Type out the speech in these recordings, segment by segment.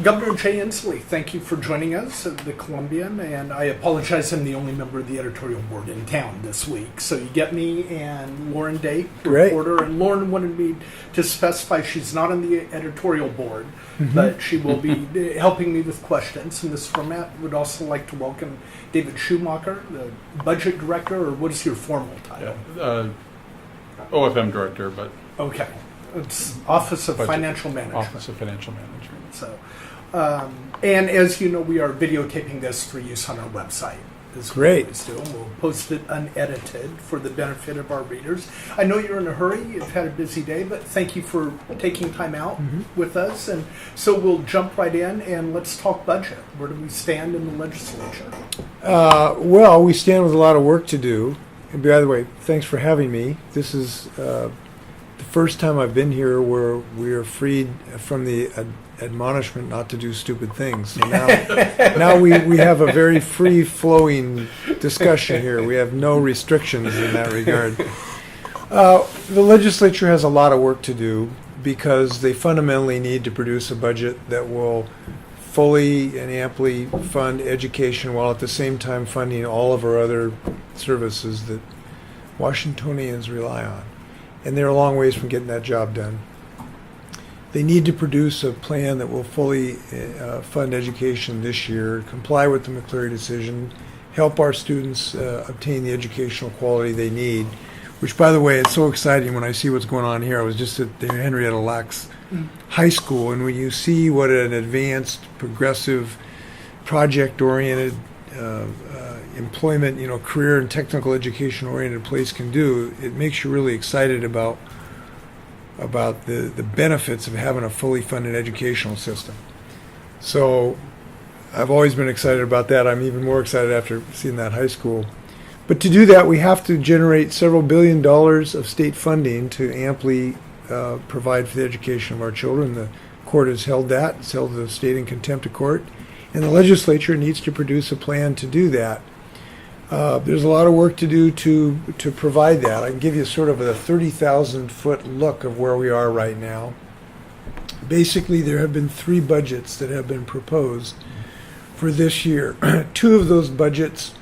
Governor Jay Inslee, thank you for joining us at the Columbian, and I apologize, I'm the only member of the editorial board in town this week. So you get me and Lauren Dake, reporter, and Lauren wanted me to specify she's not on the editorial board, but she will be helping me with questions in this format. Would also like to welcome David Schumacher, the budget director, or what is your formal title? Yeah, OFM director, but... Okay. It's Office of Budget. Financial Management. Office of Financial Management. So, and as you know, we are videotaping this for use on our website. Great. We'll post it unedited for the benefit of our readers. I know you're in a hurry. You've had a busy day, but thank you for taking time out with us. And so we'll jump right in and let's talk budget. Where do we stand in the legislature? Well, we stand with a lot of work to do. And by the way, thanks for having me. This is the first time I've been here where we are freed from the admonishment not to do stupid things. So now we have a very free-flowing discussion here. We have no restrictions in that regard. The legislature has a lot of work to do because they fundamentally need to produce a budget that will fully and amply fund education while at the same time funding all of our other services that Washingtonians rely on. And they're a long ways from getting that job done. They need to produce a plan that will fully fund education this year, comply with the McCleary decision, help our students obtain the educational quality they need, which, by the way, it's so exciting when I see what's going on here. I was just at the Henrietta Lacks High School, and when you see what an advanced, progressive, project-oriented, employment, career and technical education-oriented place can do, it makes you really excited about the benefits of having a fully funded educational system. So I've always been excited about that. I'm even more excited after seeing that high school. But to do that, we have to generate several $1 billion of state funding to amply provide for the education of our children. The court has held that. It's held the state in contempt of court. And the legislature needs to produce a plan to do that. There's a lot of work to do to provide that. I can give you sort of a 30,000-foot look of where we are right now. Basically, there have been 3 budgets that have been proposed for this year. 2 of those budgets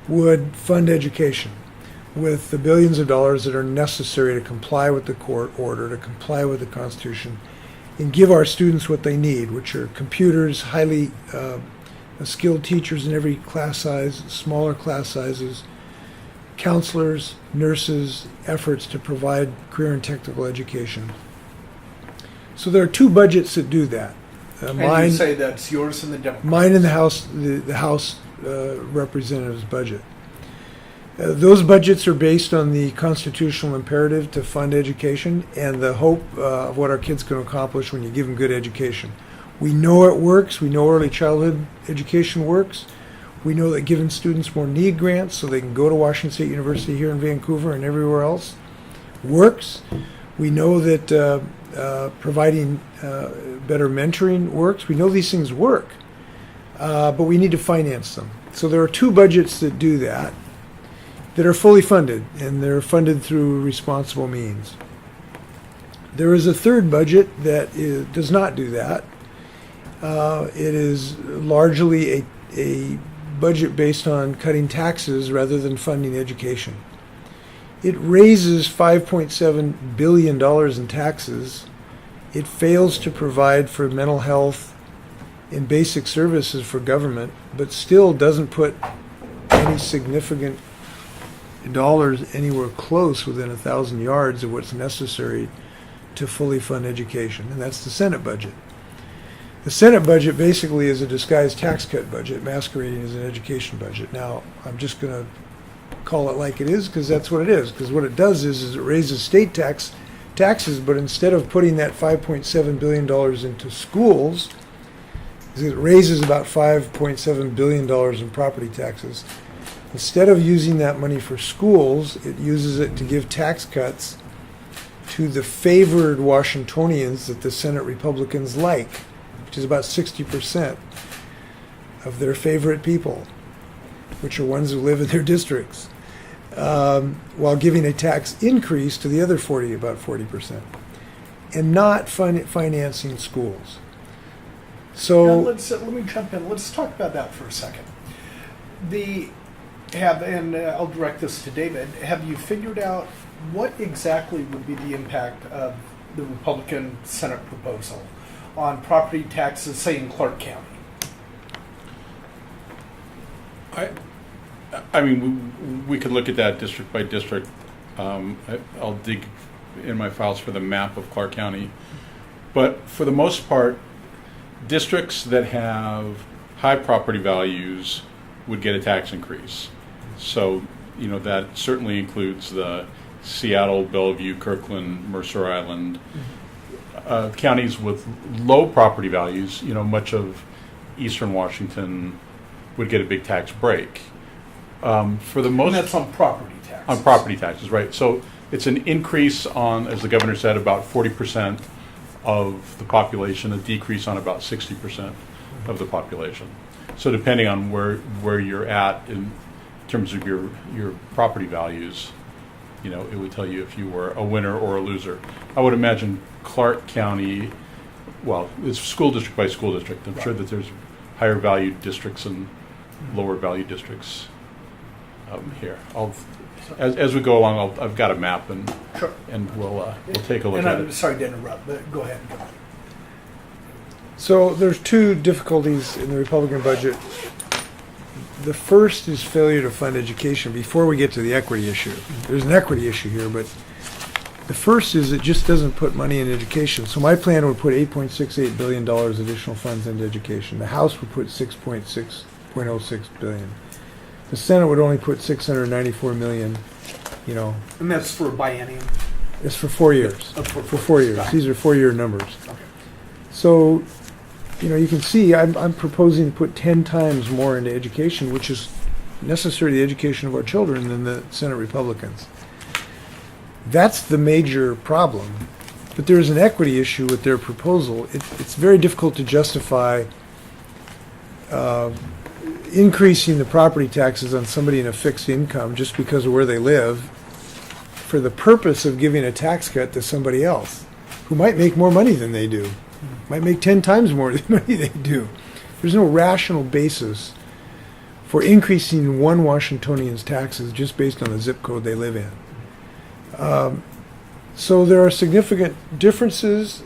would fund education with the billions of dollars that are necessary to comply with the court order, to comply with the Constitution, and give our students what they need, which are computers, highly skilled teachers in every class size, smaller class sizes, counselors, nurses, efforts to provide career and technical education. So there are 2 budgets that do that. And you say that's yours and the Democrats? Mine and the House Representatives' budget. Those budgets are based on the constitutional imperative to fund education and the hope of what our kids can accomplish when you give them good education. We know it works. We know early childhood education works. We know that giving students more need grants so they can go to Washington State University here in Vancouver and everywhere else works. We know that providing better mentoring works. We know these things work, but we need to finance them. So there are 2 budgets that do that are fully funded, and they're funded through responsible means. There is a 3rd budget that does not do that. It is largely a budget based on cutting taxes rather than funding education. It raises $5.7 billion in taxes. It fails to provide for mental health and basic services for government, but still doesn't put any significant dollars anywhere close within 1,000 yards of what's necessary to fully fund education, and that's the Senate budget. The Senate budget basically is a disguised tax cut budget masquerading as an education budget. Now, I'm just going to call it like it is because that's what it is, because what it does is it raises state taxes, but instead of putting that $5.7 billion into schools, it raises about $5.7 billion in property taxes. Instead of using that money for schools, it uses it to give tax cuts to the favored Washingtonians that the Senate Republicans like, which is about 60% of their favorite people, which are ones who live in their districts, while giving a tax increase to the other about 40%, and not financing schools. So let me jump in. Let's talk about that for a second. I'll direct this to David. Have you figured out what exactly would be the impact of the Republican Senate proposal on property taxes, say in Clark County? I mean, we could look at that district by district. I'll dig in my files for the map of Clark County. But for the most part, districts that have high property values would get a tax increase. So, that certainly includes the Seattle, Bellevue, Kirkland, Mercer Island. Counties with low property values, much of Eastern Washington would get a big tax break. For the most, And that's on property taxes. on property taxes, right? So it's an increase on, as the governor said, about 40% of the population, a decrease on about 60% of the population. So depending on where you're at in terms of your property values, it would tell you if you were a winner or a loser. I would imagine Clark County, well, it's school district by school district. I'm sure that there's higher valued districts and lower valued districts here. As we go along, I've got a map and Sure. we'll take a look And at I'm it. sorry to interrupt, but go ahead. So there's two difficulties in the Republican budget. The first is failure to fund education before we get to the equity issue. There's an equity issue here, but the first is it just doesn't put money in education. So my plan would put $8.68 billion additional funds into education. The House would put $6.06 billion. The Senate would only put $694 million, And that's for a biennium. It's for 4 years. For For 4 years. Right. These are 4-year numbers. Okay. So, you can see I'm proposing to put 10 times more into education, which is necessary to the education of our children, than the Senate Republicans. That's the major problem. But there's an equity issue with their proposal. It's very difficult to justify increasing the property taxes on somebody in a fixed income just because of where they live for the purpose of giving a tax cut to somebody else who might make more money than they do, might make 10 times more money they do. There's no rational basis for increasing one Washingtonian's taxes just based on the zip code they live in. So there are significant differences.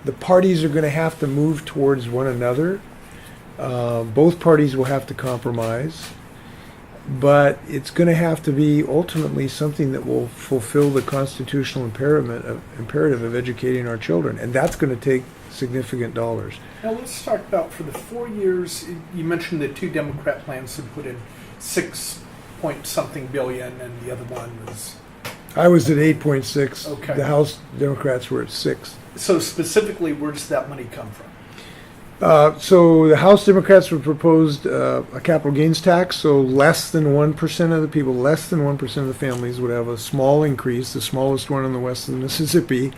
The parties are going to have to move towards one another. Both parties will have to compromise, but it's going to have to be ultimately something that will fulfill the constitutional imperative of educating our children, and that's going to take significant dollars. Now let's talk about for the 4 years. You mentioned the two Democrat plans had put in 6-point-something billion, and the other one was. I was at 8.6. Okay. The House Democrats were at 6. So specifically, where does that money come from? So the House Democrats would propose a capital gains tax, so less than 1% of the people, less than 1% of the families would have a small increase, the smallest one in the west of Mississippi,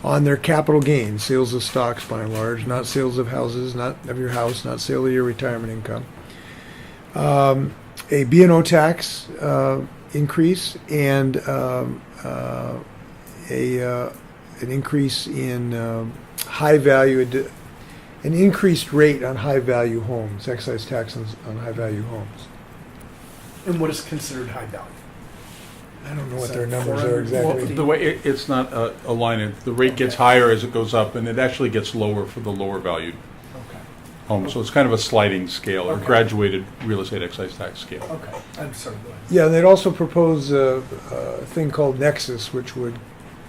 on their capital gains, sales of stocks by and large, not sales of houses, not of your house, not sale of your retirement income. A B&O tax increase and an increase in high value. An increased rate on high-value homes, excise tax on high-value homes. And what is considered high value? I don't know what So their numbers are 400, exactly. The way it's not a line, the rate gets higher as it goes up, and it actually gets lower for the lower valued Okay. homes. So it's kind of a sliding scale or Okay. graduated real estate excise tax scale. Okay. I'm sorry. Go ahead. Yeah, they'd also propose a thing called Nexus, which would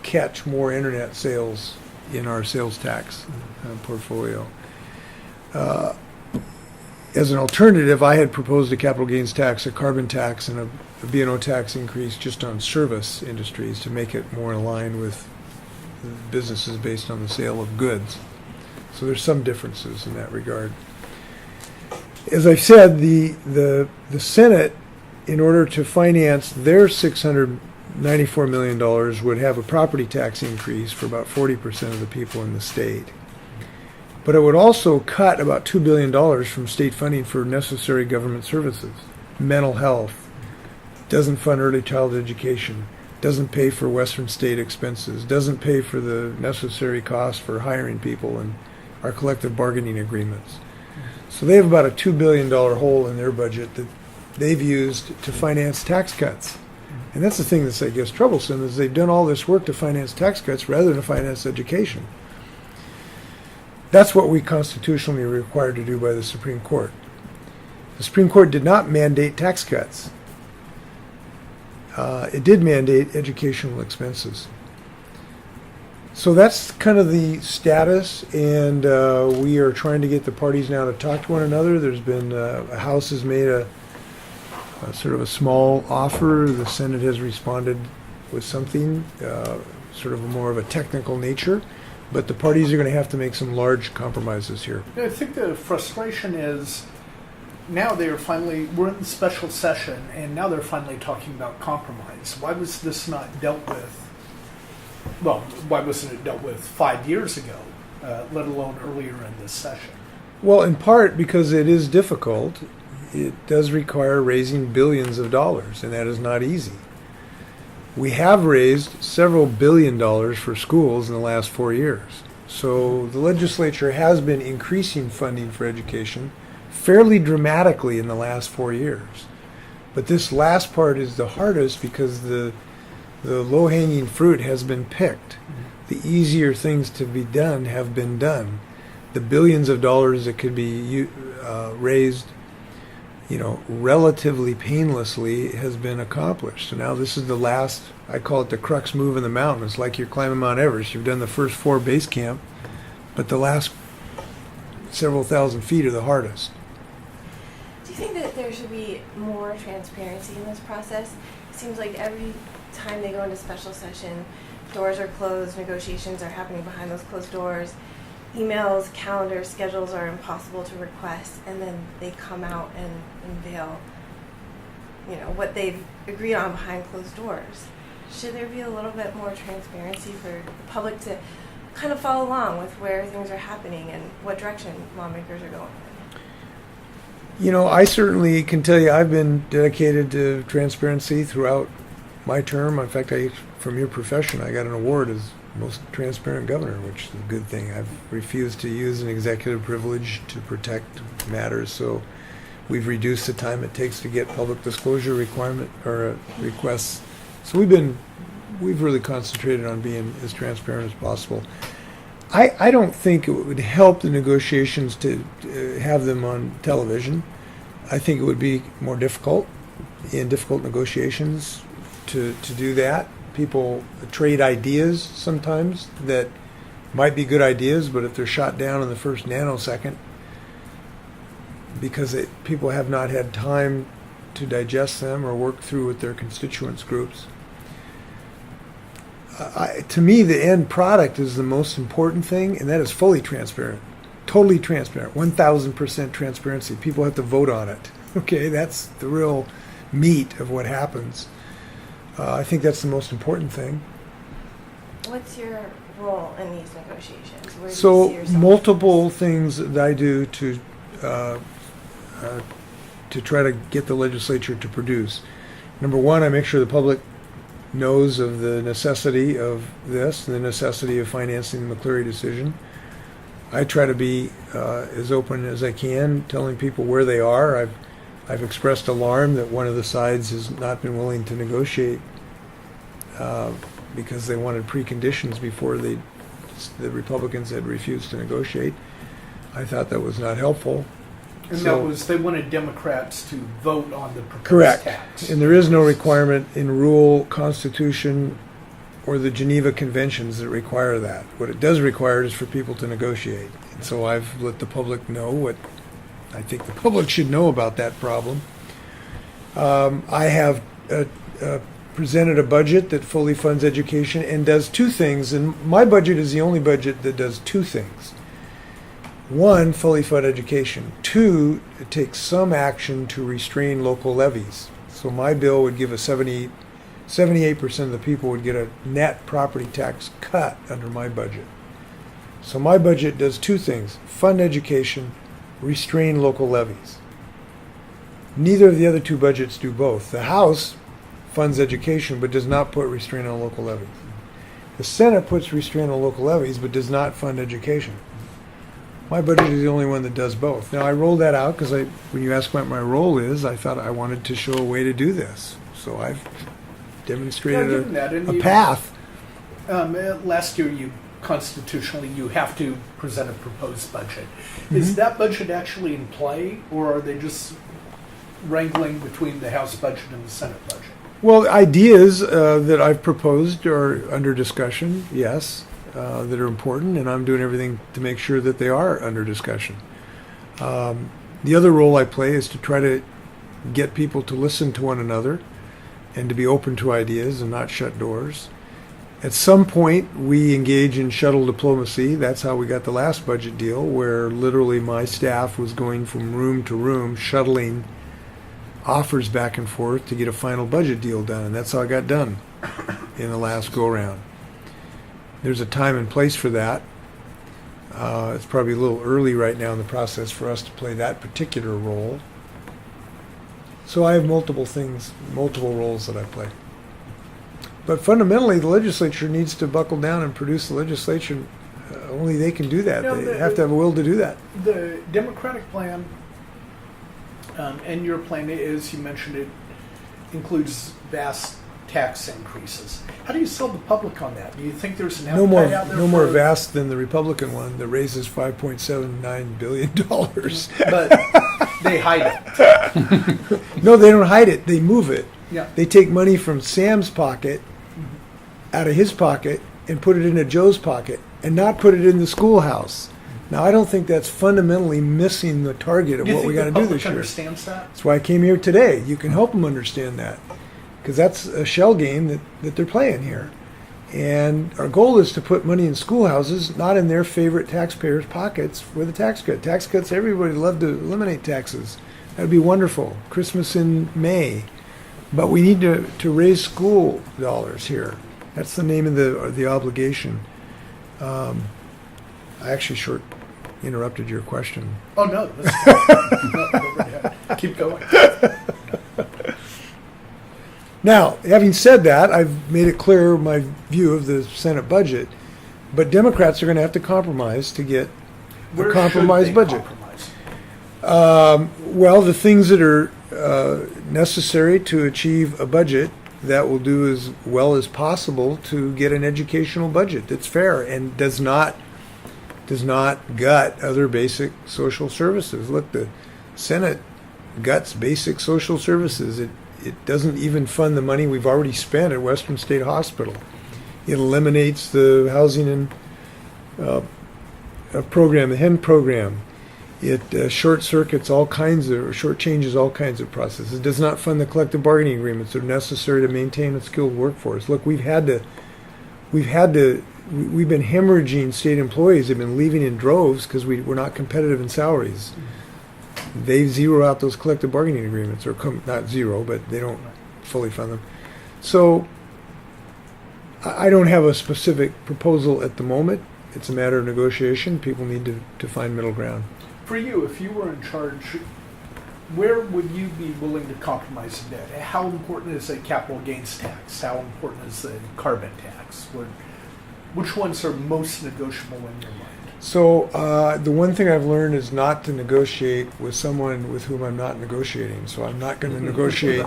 catch more internet sales in our sales tax portfolio. As an alternative, I had proposed a capital gains tax, a carbon tax, and a B&O tax increase just on service industries to make it more in line with businesses based on the sale of goods. So there's some differences in that regard. As I said, the Senate, in order to finance their $694 million, would have a property tax increase for about 40% of the people in the state. But it would also cut about $2 billion from state funding for necessary government services. Mental health, doesn't fund early childhood education, doesn't pay for Western state expenses, doesn't pay for the necessary costs for hiring people and our collective bargaining agreements. So they have about a $2 billion hole in their budget that they've used to finance tax cuts. And that's the thing that's, I guess, troublesome, is they've done all this work to finance tax cuts rather than to finance education. That's what we constitutionally are required to do by the Supreme Court. The Supreme Court did not mandate tax cuts. It did mandate educational expenses. So that's kind of the status, and we are trying to get the parties now to talk to one another. There's been, a House has made a sort of a small offer. The Senate has responded with something, sort of more of a technical nature. But the parties are going to have to make some large compromises here. I think the frustration is now we're in special session, and now they're finally talking about compromise. Why was this not dealt with? Well, why wasn't it dealt with 5 years ago, let alone earlier in this session? Well, in part because it is difficult. It does require raising billions of dollars, and that is not easy. We have raised several $billion for schools in the last 4 years. So the legislature has been increasing funding for education fairly dramatically in the last 4 years. But this last part is the hardest because the low-hanging fruit has been picked. The easier things to be done have been done. The billions of dollars that could be raised, relatively painlessly has been accomplished. So now this is the last, I call it the crux move in the mountain. It's like you're climbing Mount Everest. You've done the first 4 base camp, but the last several thousand feet are the hardest. Do you think that there should be more transparency in this process? It seems like every time they go into special session, doors are closed, negotiations are happening behind those closed doors. Emails, calendars, schedules are impossible to request, and then they come out and unveil, what they've agreed on behind closed doors. Should there be a little bit more transparency for the public to kind of follow along with where things are happening and what direction lawmakers are going in? I certainly can tell you I've been dedicated to transparency throughout my term. In fact, from your profession, I got an award as most transparent governor, which is a good thing. I've refused to use an executive privilege to protect matters, so we've reduced the time it takes to get public disclosure requests. So we've really concentrated on being as transparent as possible. I don't think it would help the negotiations to have them on television. I think it would be more difficult in difficult negotiations to do that. People trade ideas sometimes that might be good ideas, but if they're shot down in the first nanosecond because people have not had time to digest them or work through with their constituents groups. To me, the end product is the most important thing, and that is fully transparent, totally transparent, 1,000% transparency. People have to vote on it. Okay, that's the real meat of what happens. I think that's the most important thing. What's your role in these negotiations? Where do you see So yourself? multiple things that I do to try to get the legislature to produce. Number one, I make sure the public knows of the necessity of this, the necessity of financing the McCleary decision. I try to be as open as I can, telling people where they are. I've expressed alarm that one of the sides has not been willing to negotiate because they wanted preconditions before the Republicans had refused to negotiate. I thought that was not helpful. And they wanted Democrats to vote on the proposed Correct. tax. And there is no requirement in rule, constitution, or the Geneva Conventions that require that. What it does require is for people to negotiate. And so I've let the public know what I think the public should know about that problem. I have presented a budget that fully funds education and does 2 things. And my budget is the only budget that does 2 things. 1, fully fund education. 2, it takes some action to restrain local levies. So my bill would give 78% of the people would get a net property tax cut under my budget. So my budget does 2 things: fund education, restrain local levies. Neither of the other 2 budgets do both. The House funds education but does not put restraint on local levies. The Senate puts restraint on local levies but does not fund education. My budget is the only one that does both. Now, I rolled that out because when you asked what my role is, I thought I wanted to show a way to do this. So I've demonstrated given that, and a you- path. Last year, constitutionally, you have to present a proposed budget. Mm-hmm. Is that budget actually in play, or are they just wrangling between the House budget and the Senate budget? Well, ideas that I've proposed are under discussion, yes, that are important, and I'm doing everything to make sure that they are under discussion. The other role I play is to try to get people to listen to one another and to be open to ideas and not shut doors. At some point, we engage in shuttle diplomacy. That's how we got the last budget deal, where literally my staff was going from room to room, shuttling offers back and forth to get a final budget deal done, and that's how it got done in the last go-round. There's a time and place for that. It's probably a little early right now in the process for us to play that particular role. So I have multiple roles that I play. But fundamentally, the legislature needs to buckle down and produce the legislation. Only they can do that. No, They have to have a will to do that. The Democratic plan and your plan, as you mentioned, it includes vast tax increases. How do you sell the public on that? Do you think there's an appetite out there? No more vast than the Republican one that raises $5.79 billion. But they hide it. No, they don't hide it. They move it. Yeah. They take money from Sam's pocket, out of his pocket, and put it into Joe's pocket, and not put it in the schoolhouse. Now, I don't think that's fundamentally missing the target of what we got to do this year. Understands that? That's why I came here today. You can help them understand that, because that's a shell game that they're playing here. And our goal is to put money in schoolhouses, not in their favorite taxpayers' pockets with a tax cut. Tax cuts, everybody love to eliminate taxes. That would be wonderful. Christmas in May. But we need to raise school dollars here. That's the name of the obligation. I actually interrupted your question. Oh, no. No, keep going. Now, having said that, I've made it clear my view of the Senate budget, but Democrats are going to have to compromise to get a compromised budget. Compromise? Well, the things that are necessary to achieve a budget that will do as well as possible to get an educational budget that's fair and does not gut other basic social services. Look, the Senate guts basic social services. It doesn't even fund the money we've already spent at Western State Hospital. It eliminates the housing and program, the HEN program. It short-circuits short-changes all kinds of processes. It does not fund the collective bargaining agreements that are necessary to maintain a skilled workforce. Look, we've been hemorrhaging state employees. They've been leaving in droves because we're not competitive in salaries. They zero out those collective bargaining agreements, or not zero, but they don't fully fund them. So I don't have a specific proposal at the moment. It's a matter of negotiation. People need to find middle ground. For you, if you were in charge, where would you be willing to compromise a bit? How important is a capital gains tax? How important is the carbon tax? Which ones are most negotiable in your mind? So the one thing I've learned is not to negotiate with someone with whom I'm not negotiating. So I'm not going to negotiate.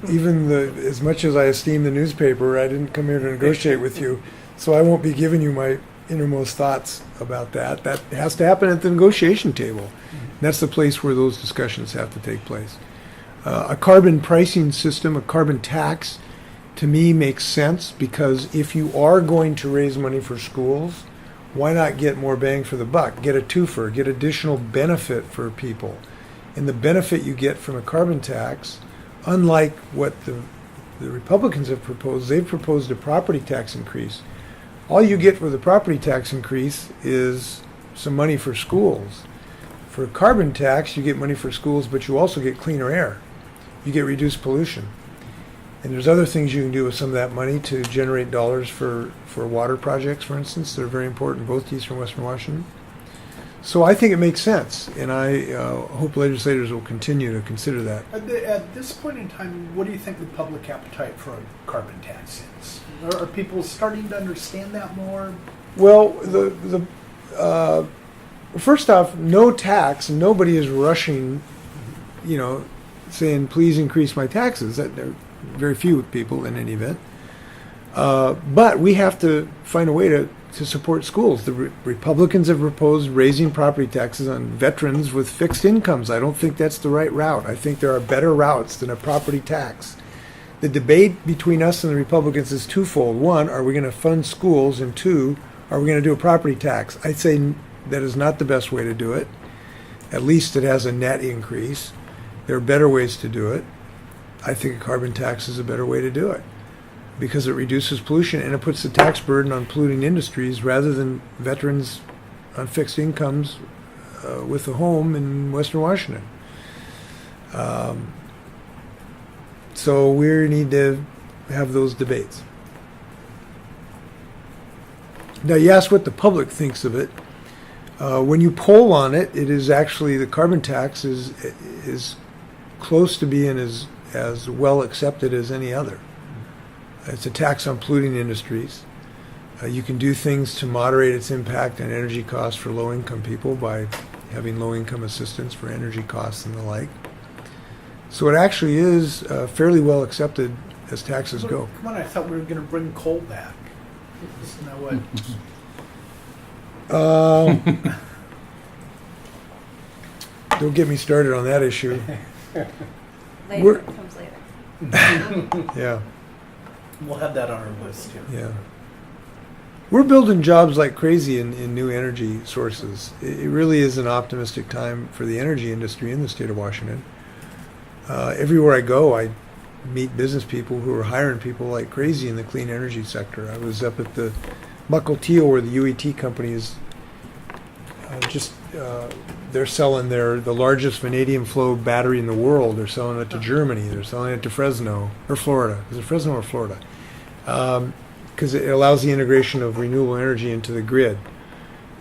Even as much as I esteem the newspaper, I didn't come here to negotiate with you. So I won't be giving you my innermost thoughts about that. That has to happen at the negotiation table. That's the place where those discussions have to take place. A carbon pricing system, a carbon tax, to me makes sense, because if you are going to raise money for schools, why not get more bang for the buck? Get a twofer, get additional benefit for people. And the benefit you get from a carbon tax, unlike what the Republicans have proposed, they've proposed a property tax increase. All you get for the property tax increase is some money for schools. For a carbon tax, you get money for schools, but you also get cleaner air. You get reduced pollution. And there's other things you can do with some of that money to generate dollars for water projects, for instance, that are very important, both Eastern and Western Washington. So I think it makes sense, and I hope legislators will continue to consider that. At this point in time, what do you think the public appetite for a carbon tax is? Are people starting to understand that more? Well, Well, first off, no tax. Nobody is rushing, saying, please increase my taxes. There are very few people in any event. But we have to find a way to support schools. The Republicans have proposed raising property taxes on veterans with fixed incomes. I don't think that's the right route. I think there are better routes than a property tax. The debate between us and the Republicans is twofold. One, are we going to fund schools? And two, are we going to do a property tax? I'd say that is not the best way to do it. At least it has a net increase. There are better ways to do it. I think a carbon tax is a better way to do it because it reduces pollution and it puts the tax burden on polluting industries rather than veterans on fixed incomes with a home in Western Washington. So we need to have those debates. Now, you asked what the public thinks of it. When you poll on it, it is actually the carbon tax is close to being as well accepted as any other. It's a tax on polluting industries. You can do things to moderate its impact on energy costs for low-income people by having low-income assistance for energy costs and the like. So it actually is fairly well accepted as taxes go. Come on, I thought we were going to bring coal back. Isn't that what? Don't get me started on that issue. Later, it comes later. Yeah, We'll have that on our list here. yeah. We're building jobs like crazy in new energy sources. It really is an optimistic time for the energy industry in the state of Washington. Everywhere I go, I meet business people who are hiring people like crazy in the clean energy sector. I was up at the Mukilteo where the UET company is they're selling the largest vanadium flow battery in the world. They're selling it to Germany. They're selling it to Fresno or Florida. Is it Fresno or Florida? Because it allows the integration of renewable energy into the grid.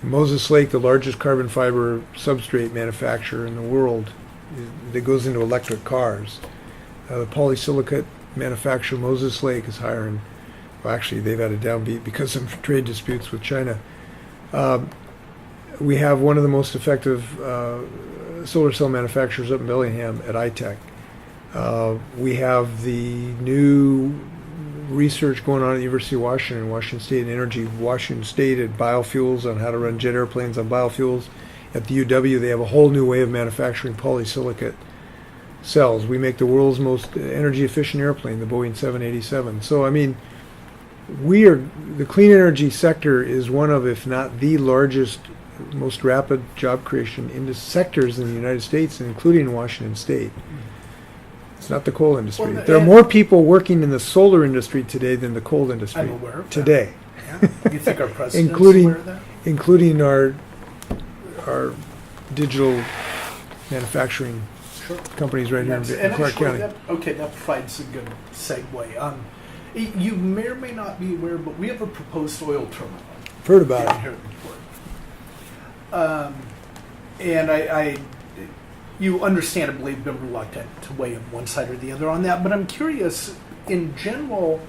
Moses Lake, the largest carbon fiber substrate manufacturer in the world, that goes into electric cars. The polysilicate manufacturer Moses Lake is hiring. Well, actually, they've had a downbeat because of trade disputes with China. We have one of the most effective solar cell manufacturers up in Bellingham at iTech. We have the new research going on at the University of Washington, Washington State Energy, Washington State at biofuels on how to run jet airplanes on biofuels. At the UW, they have a whole new way of manufacturing polysilicate cells. We make the world's most energy efficient airplane, the Boeing 787. So, I mean, the clean energy sector is one of, if not the largest, most rapid job creation in the sectors in the United States, including Washington State. It's not the coal industry. Well, there are more people working in the solar industry today than the coal industry. I'm aware of that. Today. Yeah. You think our president's Including- aware of that? Including our digital manufacturing Sure. companies right here in And Clark actually, County. that provides a good segue. You may or may not be aware, but we have a proposed oil terminal Heard about it. here in Port. And you understandably have been reluctant to weigh on one side or the other on that, but I'm curious, in general,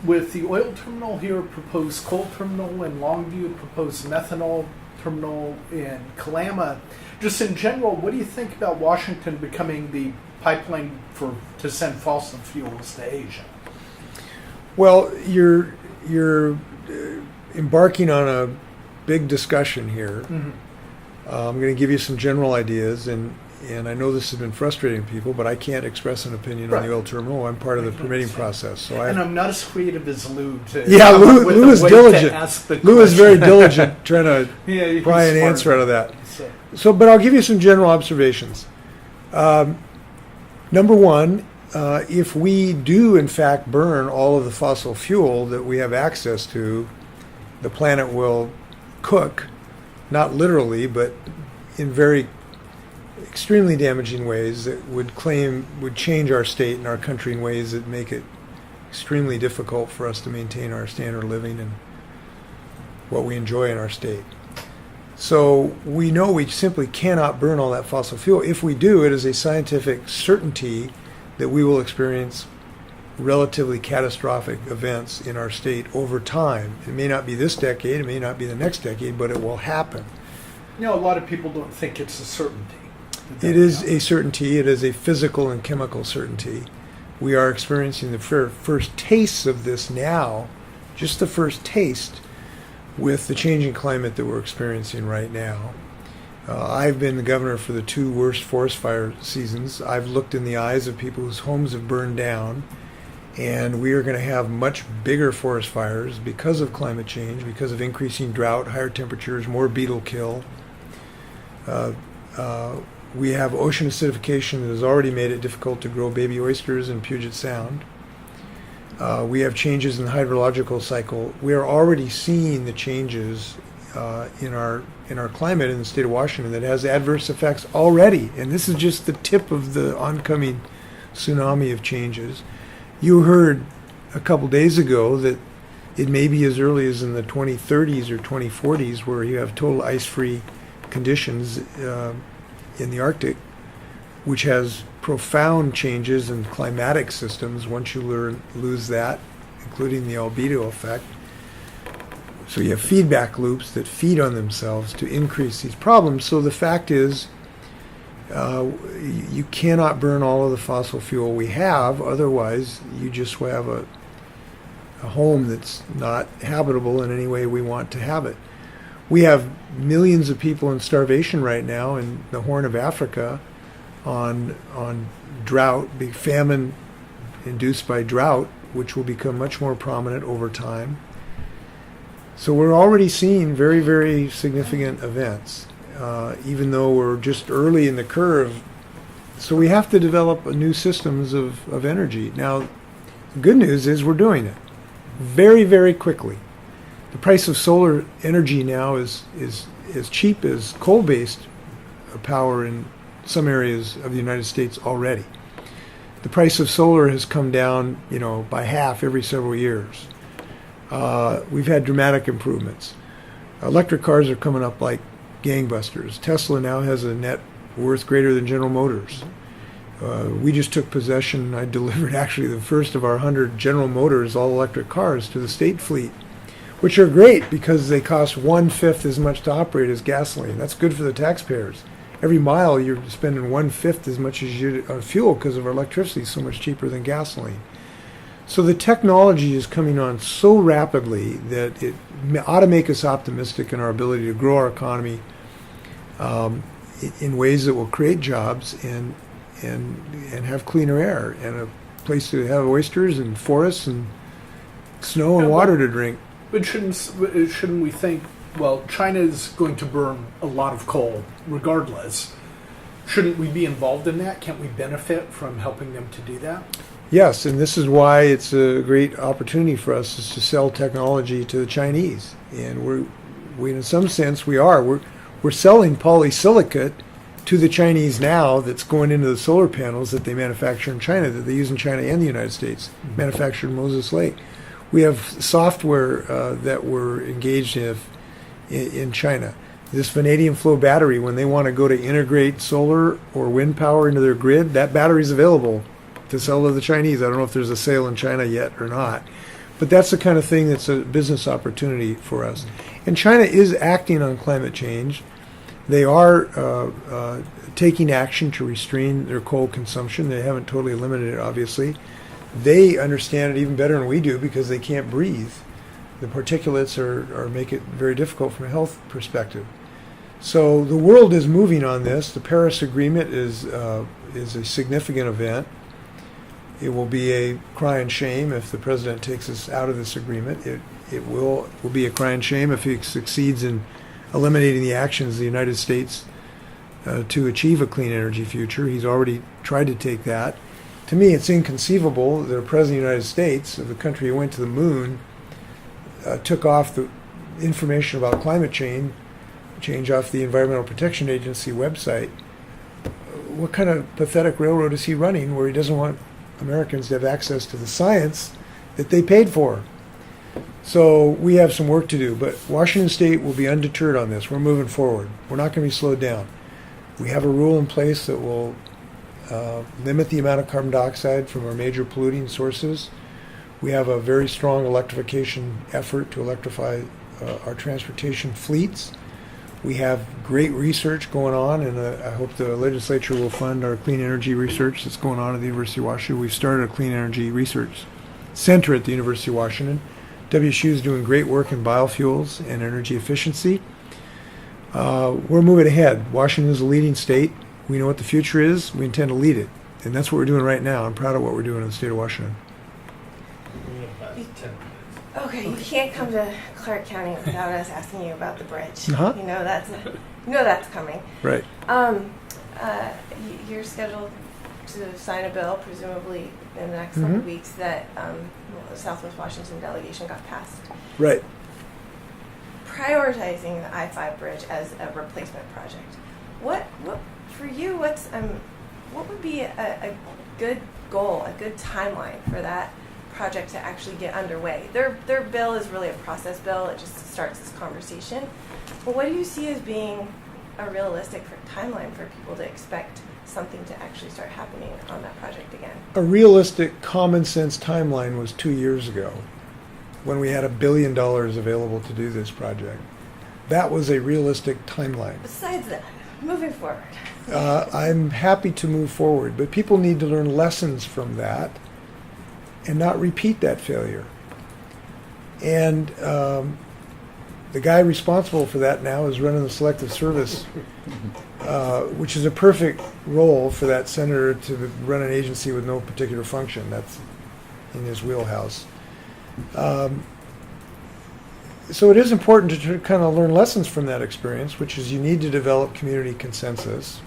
with the oil terminal here, proposed coal terminal in Longview, proposed methanol terminal in Kalama, just in general, what do you think about Washington becoming the pipeline to send fossil fuels to Asia? Well, you're embarking on a big discussion here. Mm-hmm. I'm going to give you some general ideas, and I know this has been frustrating to people, but I can't express an opinion on the oil terminal. I'm part of the permitting process. So And I'm not as creative as Lou. Lou is diligent. Lou is very question. diligent trying to Yeah, pry an he's smart. answer out of that. So, But I'll give you some general observations. Number one, if we do in fact burn all of the fossil fuel that we have access to, the planet will cook, not literally, but in very extremely damaging ways that would change our state and our country in ways that make it extremely difficult for us to maintain our standard of living and what we enjoy in our state. So we know we simply cannot burn all that fossil fuel. If we do, it is a scientific certainty that we will experience relatively catastrophic events in our state over time. It may not be this decade, it may not be the next decade, but it will happen. A lot of people don't think it's a certainty. It is a certainty. It is a physical and chemical certainty. We are experiencing the first tastes of this now, just the first taste, with the changing climate that we're experiencing right now. I've been the governor for the 2 worst forest fire seasons. I've looked in the eyes of people whose homes have burned down, and we are going to have much bigger forest fires because of climate change, because of increasing drought, higher temperatures, more beetle kill. We have ocean acidification that has already made it difficult to grow baby oysters in Puget Sound. We have changes in the hydrological cycle. We are already seeing the changes in our climate in the state of Washington that has adverse effects already. And this is just the tip of the oncoming tsunami of changes. You heard a couple days ago that it may be as early as in the 2030s or 2040s where you have total ice-free conditions in the Arctic, which has profound changes in climatic systems once you lose that, including the albedo effect. So you have feedback loops that feed on themselves to increase these problems. So the fact is, you cannot burn all of the fossil fuel we have, otherwise you just will have a home that's not habitable in any way we want to have it. We have millions of people in starvation right now in the Horn of Africa on drought, big famine induced by drought, which will become much more prominent over time. So we're already seeing very, very significant events, even though we're just early in the curve. So we have to develop new systems of energy. Now, the good news is we're doing it very, very quickly. The price of solar energy now is as cheap as coal-based power in some areas of the United States already. The price of solar has come down, by half every several years. We've had dramatic improvements. Electric cars are coming up like gangbusters. Tesla now has a net worth greater than General Motors. We just took possession. I delivered actually the first of our 100 General Motors all-electric cars to the state fleet, which are great because they cost 1/5 as much to operate as gasoline. That's good for the taxpayers. Every mile you're spending 1/5 as much as you on fuel because of our electricity is so much cheaper than gasoline. So the technology is coming on so rapidly that it ought to make us optimistic in our ability to grow our economy in ways that will create jobs and have cleaner air and a place to have oysters and forests and snow and water to drink. But shouldn't we think, well, China is going to burn a lot of coal regardless. Shouldn't we be involved in that? Can't we benefit from helping them to do that? Yes, and this is why it's a great opportunity for us is to sell technology to the Chinese. And we in some sense, we're selling polysilicate to the Chinese now that's going into the solar panels that they manufacture in China, that they use in China and the United States, manufactured in Moses Lake. We have software that we're engaged in China. This vanadium flow battery, when they want to go to integrate solar or wind power into their grid, that battery is available to sell to the Chinese. I don't know if there's a sale in China yet or not, but that's the kind of thing that's a business opportunity for us. And China is acting on climate change. They are taking action to restrain their coal consumption. They haven't totally eliminated it, obviously. They understand it even better than we do because they can't breathe. The particulates make it very difficult from a health perspective. So the world is moving on this. The Paris Agreement is a significant event. It will be a crying shame if the president takes us out of this agreement. It will be a crying shame if he succeeds in eliminating the actions of the United States to achieve a clean energy future. He's already tried to take that. To me, it's inconceivable that a president of the United States, of the country who went to the moon, took off the information about climate change off the Environmental Protection Agency website. What kind of pathetic railroad is he running where he doesn't want Americans to have access to the science that they paid for? So we have some work to do, but Washington State will be undeterred on this. We're moving forward. We're not going to be slowed down. We have a rule in place that will limit the amount of carbon dioxide from our major polluting sources. We have a very strong electrification effort to electrify our transportation fleets. We have great research going on, and I hope the legislature will fund our clean energy research that's going on at the University of Washington. We've started a clean energy research center at the University of Washington. WSU is doing great work in biofuels and energy efficiency. We're moving ahead. Washington is a leading state. We know what the future is. We intend to lead it. And that's what we're doing right now. I'm proud of what we're doing in the state of Washington. Okay, you can't come to Clark County without us asking you about the bridge. Uh-huh. You know that's coming. Right. You're scheduled to sign a bill, presumably in the next couple of weeks, that the Southwest Washington delegation got passed, Right. prioritizing the I-5 bridge as a replacement project. What for you? What would be a good goal, a good timeline for that project to actually get underway? Their bill is really a process bill. It just starts this conversation. But what do you see as being a realistic timeline for people to expect something to actually start happening on that project again? A realistic, common sense timeline was 2 years ago, when we had $1 billion available to do this project. That was a realistic timeline. Besides that, moving forward. I'm happy to move forward, but people need to learn lessons from that and not repeat that failure. And the guy responsible for that now is running the Selective Service, which is a perfect role for that senator to run an agency with no particular function. That's in his wheelhouse. So it is important to kind of learn lessons from that experience, which is you need to develop community consensus.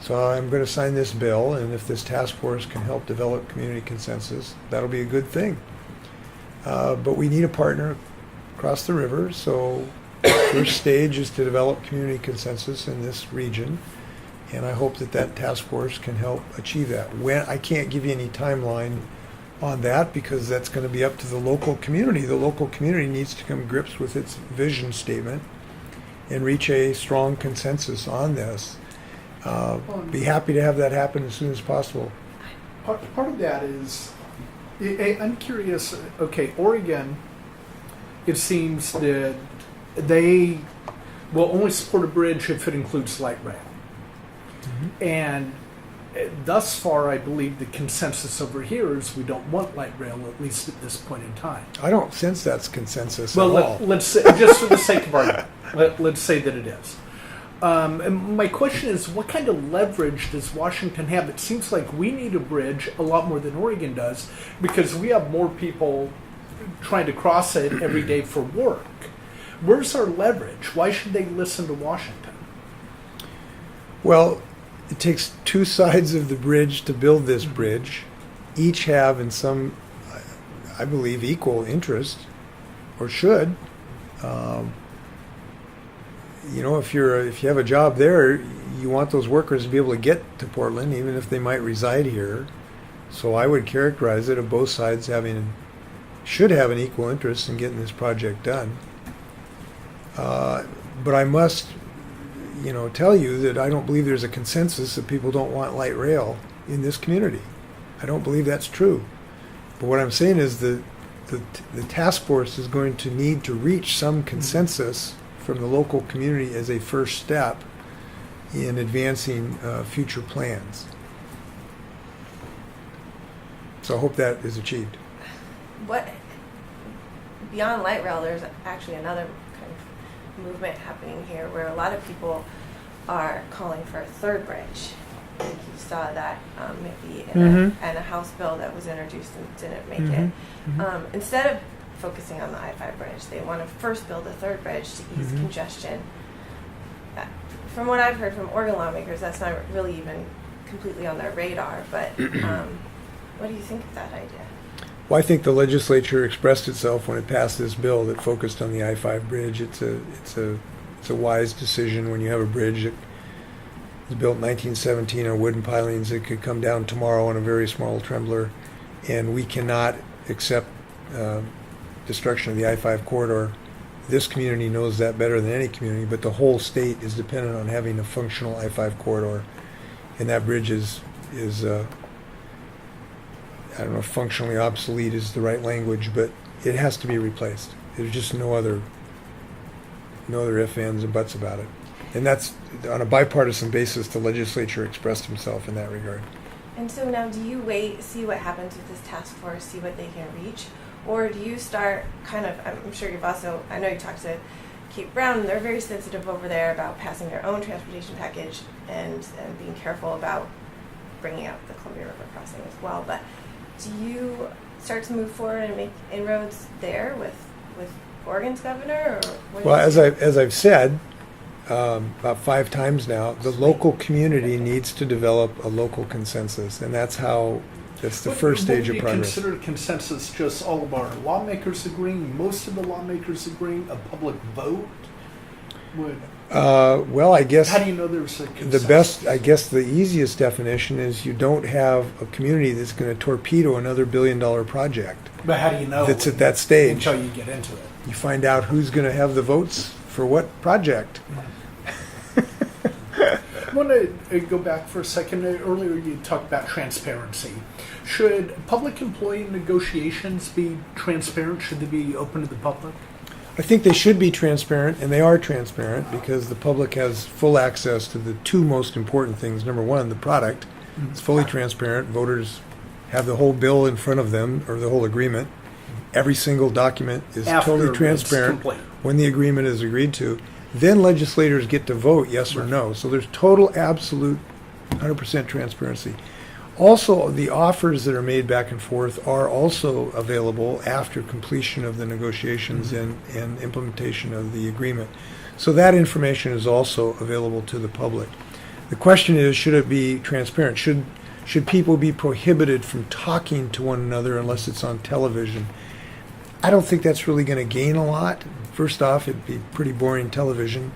So I'm going to sign this bill, and if this task force can help develop community consensus, that'll be a good thing. But we need a partner across the river, so first stage is to develop community consensus in this region, and I hope that that task force can help achieve that. When I can't give you any timeline on that because that's going to be up to the local community. The local community needs to come to grips with its vision statement and reach a strong consensus on this. Be happy to have that happen as soon as possible. Part of that is, I'm curious, okay, Oregon, it seems that they will only support a bridge if it includes light rail. And thus far, I believe the consensus over here is we don't want light rail, at least at this point in time. I don't sense that's consensus Well, at all. let's say, just for the sake of argument, let's say that it is. And my question is, what kind of leverage does Washington have? It seems like we need a bridge a lot more than Oregon does because we have more people trying to cross it every day for work. Where's our leverage? Why should they listen to Washington? Well, it takes two sides of the bridge to build this bridge. Each have, in some, I believe, equal interest, or should. If you have a job there, you want those workers to be able to get to Portland, even if they might reside here. So I would characterize it of both sides should have an equal interest in getting this project done. But I must, tell you that I don't believe there's a consensus that people don't want light rail in this community. I don't believe that's true. But what I'm saying is the task force is going to need to reach some consensus from the local community as a first step in advancing future plans. So I hope that is achieved. What beyond light rail, there's actually another kind of movement happening here where a lot of people are calling for a third bridge. I think you saw that maybe in a House bill that was introduced and didn't make it. Instead of focusing on the I-5 bridge, they want to first build a third bridge to ease congestion. From what I've heard from Oregon lawmakers, that's not really even completely on their radar, but what do you think of that idea? Well, I think the legislature expressed itself when it passed this bill that focused on the I-5 bridge. It's a wise decision when you have a bridge that was built in 1917 on wooden pilings. It could come down tomorrow on a very small trembler, and we cannot accept destruction of the I-5 corridor. This community knows that better than any community, but the whole state is dependent on having a functional I-5 corridor, and that bridge is I don't know if functionally obsolete is the right language, but it has to be replaced. There's just no other no other ifs, ands, and buts about it. And that's on a bipartisan basis. The legislature expressed himself in that regard. And so now, do you wait, see what happens with this task force, see what they can reach, or do you start kind of? I'm sure you've also. I know you talked to Kate Brown. They're very sensitive over there about passing their own transportation package and being careful about bringing out the Columbia River crossing as well. But do you start to move forward and make inroads there with Oregon's governor? Or what Well, as I've said about 5 times now, the local community needs to develop a local consensus, and that's the first stage of progress. Consider consensus just all of our lawmakers agreeing, most of the lawmakers agreeing, a public vote? Well, I guess How do you know there's a consensus? the best, I guess the easiest definition is you don't have a community that's going to torpedo another $1 billion project But how do you know? that's at that stage. Until you get into it. You find out who's going to have the votes for what project. I want to go back for a second. Earlier you talked about transparency. Should public employee negotiations be transparent? Should they be open to the public? I think they should be transparent, and they are transparent because the public has full access to the 2 most important things. Number 1, the product. It's fully transparent. Voters have the whole bill in front of them, or the whole agreement. Every single document is After totally it's transparent complete. when the agreement is agreed to. Then legislators get to vote yes or no. So there's total, absolute, 100% transparency. Also, the offers that are made back and forth are also available after completion of the negotiations and implementation of the agreement. So that information is also available to the public. The question is, should it be transparent? Should people be prohibited from talking to one another unless it's on television? I don't think that's really going to gain a lot. First off, it'd be pretty boring television.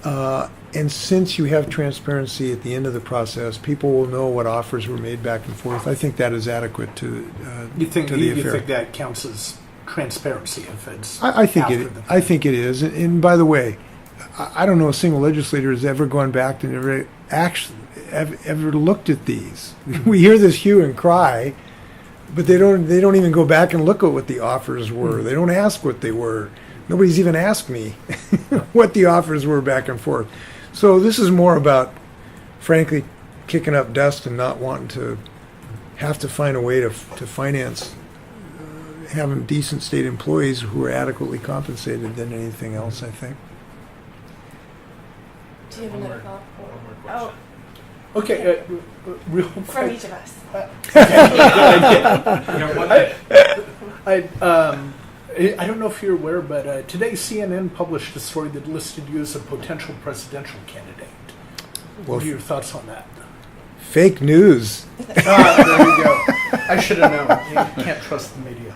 And since you have transparency at the end of the process, people will know what offers were made back and forth. I think that is adequate to You think to the you affair. think that counts as transparency if it's I think after it. the I think it is. And by the way, I don't know a single legislator has ever gone back and ever looked at these. We hear this hue and cry, but they don't even go back and look at what the offers were. They don't ask what they were. Nobody's even asked me what the offers were back and forth. So this is more about, frankly, kicking up dust and not wanting to have to find a way to finance having decent state employees who are adequately compensated than anything else, I think. Do you have another thought? Oh, Okay, real quick. from each of us. I don't know if you're aware, but today CNN published a story that listed you as a potential presidential candidate. Well, What are your thoughts on that? fake news. There you go. I should have known. You can't trust the media.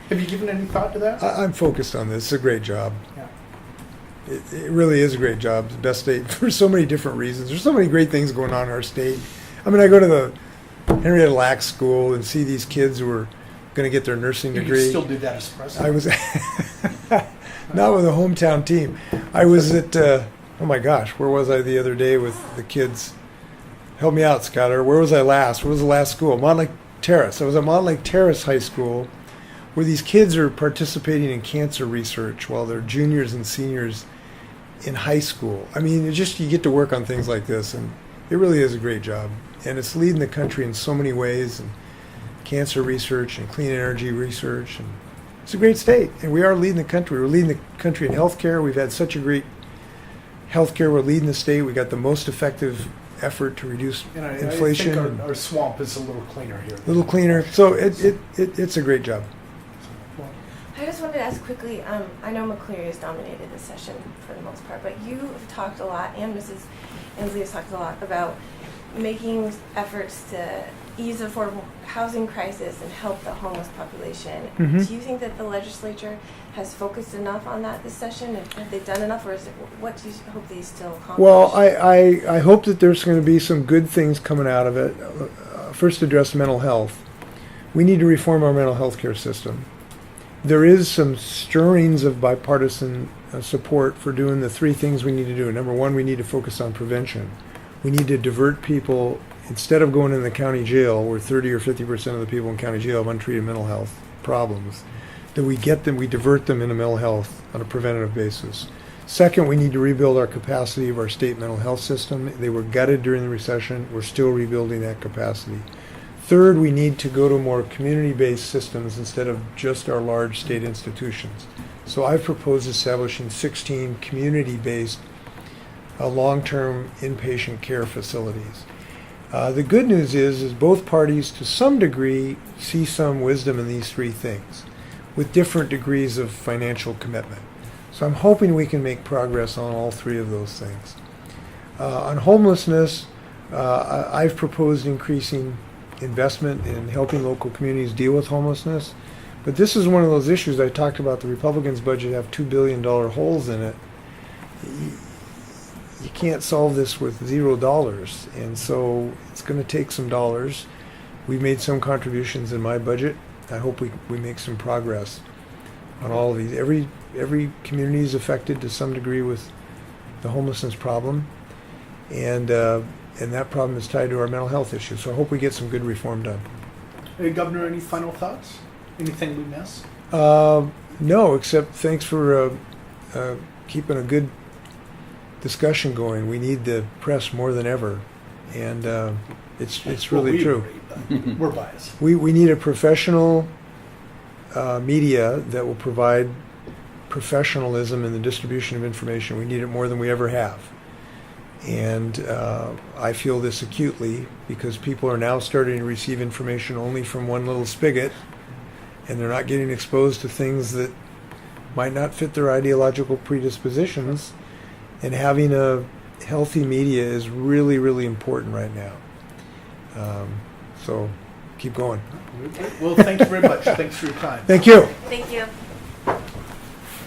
Have you given any thought to that? I'm focused on this. It's a great job. Yeah. It really is a great job. It's the best state for so many different reasons. There's so many great things going on in our state. I mean, I go to the Henrietta Lacks School and see these kids who are going to get their nursing You degree. can still do that as president. I was not with a hometown team. I was at oh my gosh, where was I the other day with the kids? Help me out, Skylar. Where was I last? Where was the last school? Montlake Terrace. I was at Montlake Terrace High School, where these kids are participating in cancer research while they're juniors and seniors in high school. I mean, you get to work on things like this, and it really is a great job. And it's leading the country in so many ways, and cancer research and clean energy research, and it's a great state. And we are leading the country. We're leading the country in healthcare. We've had such a great healthcare. We're leading the state. We got the most effective effort to reduce And inflation. I think our swamp is a little cleaner here. A little cleaner. So it's a great job. I just wanted to ask quickly, I know McCleary has dominated this session for the most part, but you have talked a lot, and Mrs. Inslee has talked a lot about making efforts to ease the affordable housing crisis and help the homeless population. Mhm. Do you think that the legislature has focused enough on that this session? Have they done enough, or is it, what do you hope they still accomplish? Well, I hope that there's going to be some good things coming out of it. First, address mental health. We need to reform our mental health care system. There is some stirrings of bipartisan support for doing the 3 things we need to do. Number 1, we need to focus on prevention. We need to divert people, instead of going in the county jail, where 30 or 50% of the people in county jail have untreated mental health problems, that we divert them into mental health on a preventative basis. Second, we need to rebuild our capacity of our state mental health system. They were gutted during the recession. We're still rebuilding that capacity. Third, we need to go to more community-based systems instead of just our large state institutions. So I've proposed establishing 16 community-based long-term inpatient care facilities. The good news is both parties, to some degree, see some wisdom in these three things, with different degrees of financial commitment. So I'm hoping we can make progress on all three of those things. On homelessness, I've proposed increasing investment in helping local communities deal with homelessness. But this is one of those issues I talked about. The Republicans' budget have $2 billion holes in it. You can't solve this with $0, and so it's going to take some dollars. We've made some contributions in my budget. I hope we make some progress on all of these. Every community is affected to some degree with the homelessness problem, and that problem is tied to our mental health issues. So I hope we get some good reform done. Hey, Governor, any final thoughts? Anything we missed? No, except thanks for keeping a good discussion going. We need the press more than ever, and it's really true. Agree, we're biased. We need a professional media that will provide professionalism in the distribution of information. We need it more than we ever have. And I feel this acutely because people are now starting to receive information only from one little spigot, and they're not getting exposed to things that might not fit their ideological predispositions. And having a healthy media is really, really important right now. So keep going. Well, thank you very much. Thanks for your time. Thank you. Thank you.